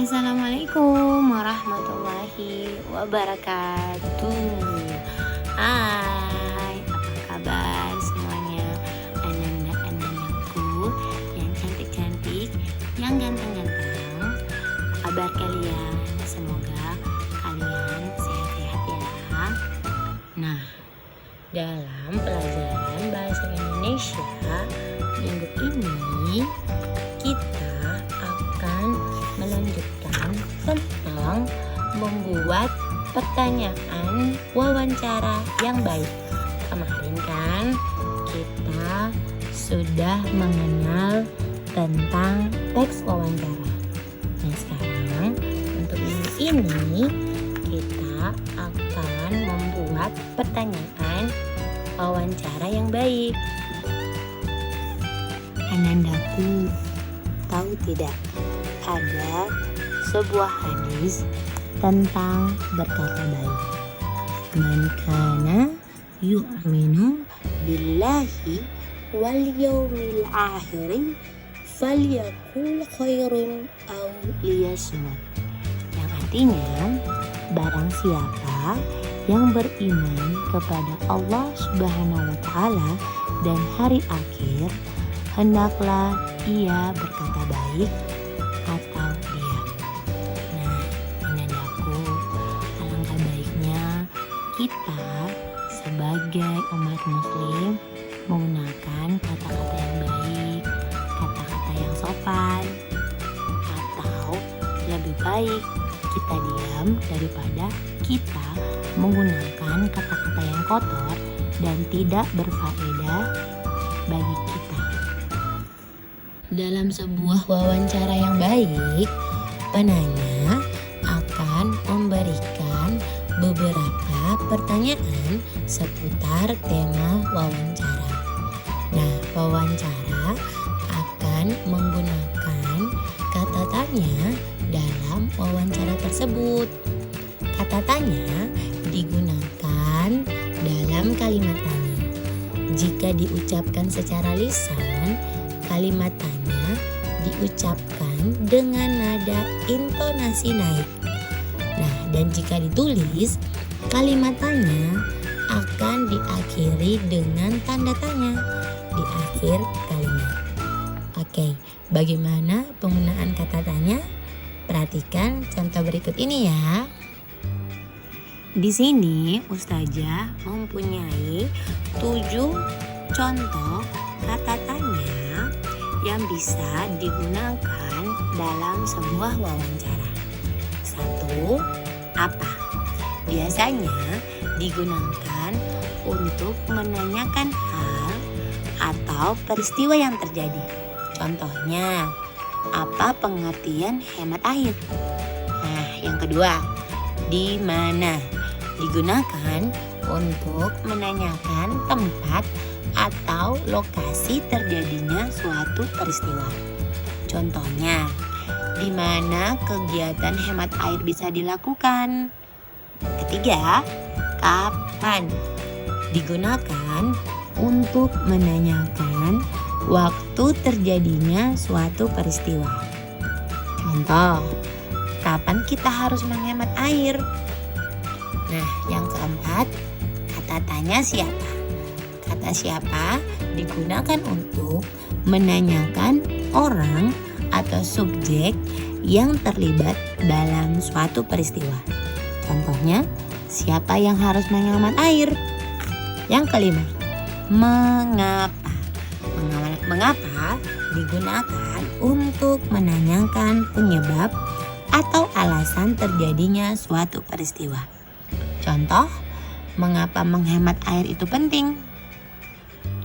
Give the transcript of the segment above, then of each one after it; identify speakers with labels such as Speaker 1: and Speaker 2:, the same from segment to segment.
Speaker 1: Assalamualaikum warahmatullahi wabarakatuh. Hai, apa kabar semuanya? Ananda-anandaku yang cantik-cantik, yang ganteng-ganteng. Apa kabar kalian? Semoga kalian sehat-sehat ya. Nah, dalam pelajaran bahasa Indonesia minggu ini kita akan melanjutkan tentang membuat pertanyaan wawancara yang baik. Kemarin kan kita sudah mengenal tentang teks wawancara. Nah, sekarang untuk minggu ini kita akan membuat pertanyaan wawancara yang baik. Anandaku, tahu tidak, ada sebuah hadis tentang berkata baik. Man kana yu'minu billahi wal yawmil akhir falyakul khairun aw liyasmut. Yang artinya, barang siapa yang beriman kepada Allah Subhanahu wa taala dan hari akhir, hendaklah ia berkata baik atau diam. Nah, anandaku, alangkah baiknya kita sebagai umat muslim menggunakan kata-kata yang baik, kata-kata yang sopan, atau lebih baik kita diam daripada kita menggunakan kata-kata yang kotor dan tidak berfaedah bagi kita. Dalam sebuah wawancara yang baik, penanya akan memberikan beberapa pertanyaan seputar tema wawancara. Nah, wawancara akan menggunakan kata tanya dalam wawancara tersebut. Kata tanya digunakan dalam kalimat tanya. Jika diucapkan secara lisan, kalimat tanya diucapkan dengan nada intonasi naik. Nah, dan jika ditulis, kalimat tanya akan diakhiri dengan tanda tanya di akhir kalimat. Oke, bagaimana penggunaan kata tanya? Perhatikan contoh berikut ini ya. Di sini Ustazah mempunyai 7 contoh kata tanya yang bisa digunakan dalam sebuah wawancara. 1. Apa? Biasanya digunakan untuk menanyakan hal atau peristiwa yang terjadi. Contohnya, apa pengertian hemat air? Nah, yang kedua, di mana? Digunakan untuk menanyakan tempat atau lokasi terjadinya suatu peristiwa. Contohnya, di mana kegiatan hemat air bisa dilakukan? Ketiga, kapan? Digunakan untuk menanyakan waktu terjadinya suatu peristiwa. Contoh, kapan kita harus menghemat air? Nah, yang keempat, kata tanya siapa? Kata siapa digunakan untuk menanyakan orang atau subjek yang terlibat dalam suatu peristiwa. Contohnya, siapa yang harus menghemat air? Yang kelima, mengapa? Mengapa digunakan untuk menanyakan penyebab atau alasan terjadinya suatu peristiwa. Contoh, mengapa menghemat air itu penting?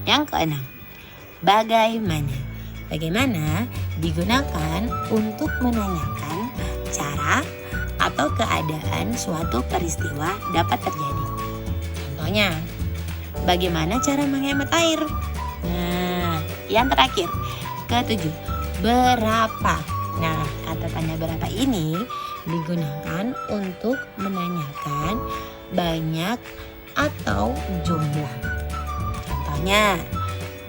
Speaker 1: Yang keenam, bagaimana? Bagaimana digunakan untuk menanyakan cara atau keadaan suatu peristiwa dapat terjadi. Contohnya, bagaimana cara menghemat air? Nah, yang terakhir, ketujuh, berapa? Nah, kata tanya berapa ini digunakan untuk menanyakan banyak atau jumlah. Contohnya,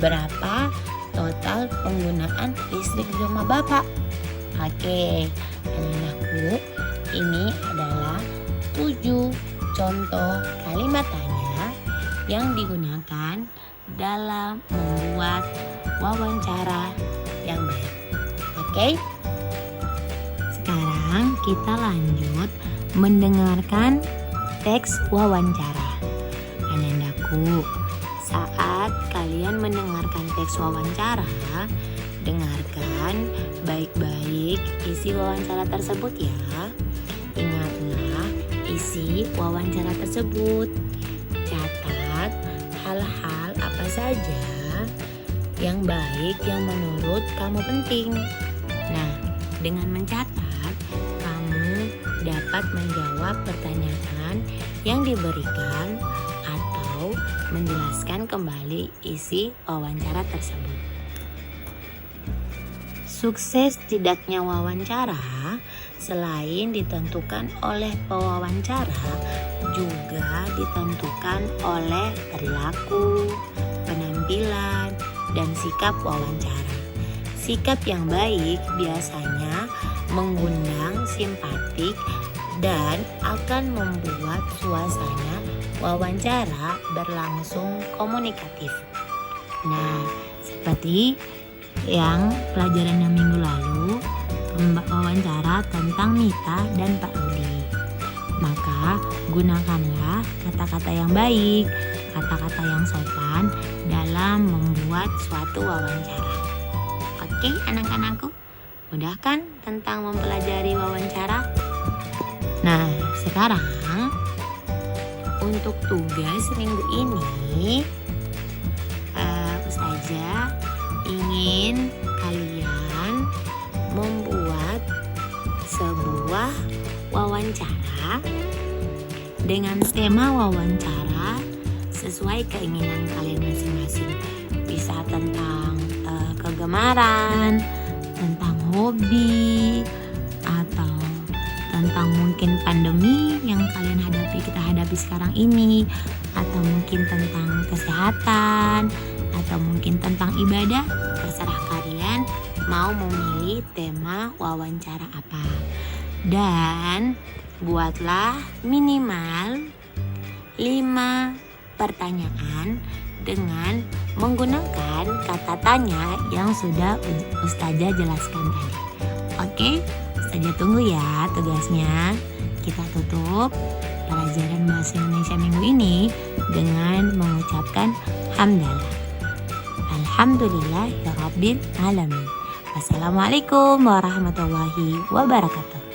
Speaker 1: berapa total penggunaan listrik di rumah Bapak? Oke, Anak-anakku, ini adalah 7 contoh kalimat tanya yang digunakan dalam membuat wawancara yang baik. Oke? Sekarang kita lanjut mendengarkan teks wawancara. Anak-anakku, saat kalian mendengarkan teks wawancara, dengarkan baik-baik isi wawancara tersebut ya. Ingatlah isi wawancara tersebut. Catat hal-hal apa saja yang baik yang menurut kamu penting. Nah, dengan mencatat, kamu dapat menjawab pertanyaan yang diberikan atau menjelaskan kembali isi wawancara tersebut. Sukses tidaknya wawancara selain ditentukan oleh pewawancara, juga ditentukan oleh perilaku, penampilan, dan sikap wawancara. Sikap yang baik biasanya mengundang simpatik dan akan membuat suasana wawancara berlangsung komunikatif. Nah, seperti yang pelajaran yang minggu lalu, wawancara tentang Mita dan Pak Rudi. Maka gunakanlah kata-kata yang baik, kata-kata yang sopan dalam membuat suatu wawancara. Oke anak-anakku, mudah kan tentang mempelajari wawancara? Nah, sekarang untuk tugas minggu ini, Ustazah ingin kalian membuat sebuah wawancara dengan tema wawancara sesuai keinginan kalian masing-masing. Bisa tentang kegemaran, tentang hobi, atau tentang mungkin pandemi yang kita hadapi sekarang ini, atau mungkin tentang kesehatan, atau mungkin tentang ibadah. Terserah kalian mau memilih tema wawancara apa. Dan buatlah minimal 5 pertanyaan dengan menggunakan kata tanya yang sudah Ustazah jelaskan tadi. Oke, Ustazah tunggu ya tugasnya. Kita tutup pelajaran bahasa Indonesia minggu ini dengan mengucapkan hamdalah. Alhamdulillahirabbil alamin. Wassalamualaikum warahmatullahi wabarakatuh.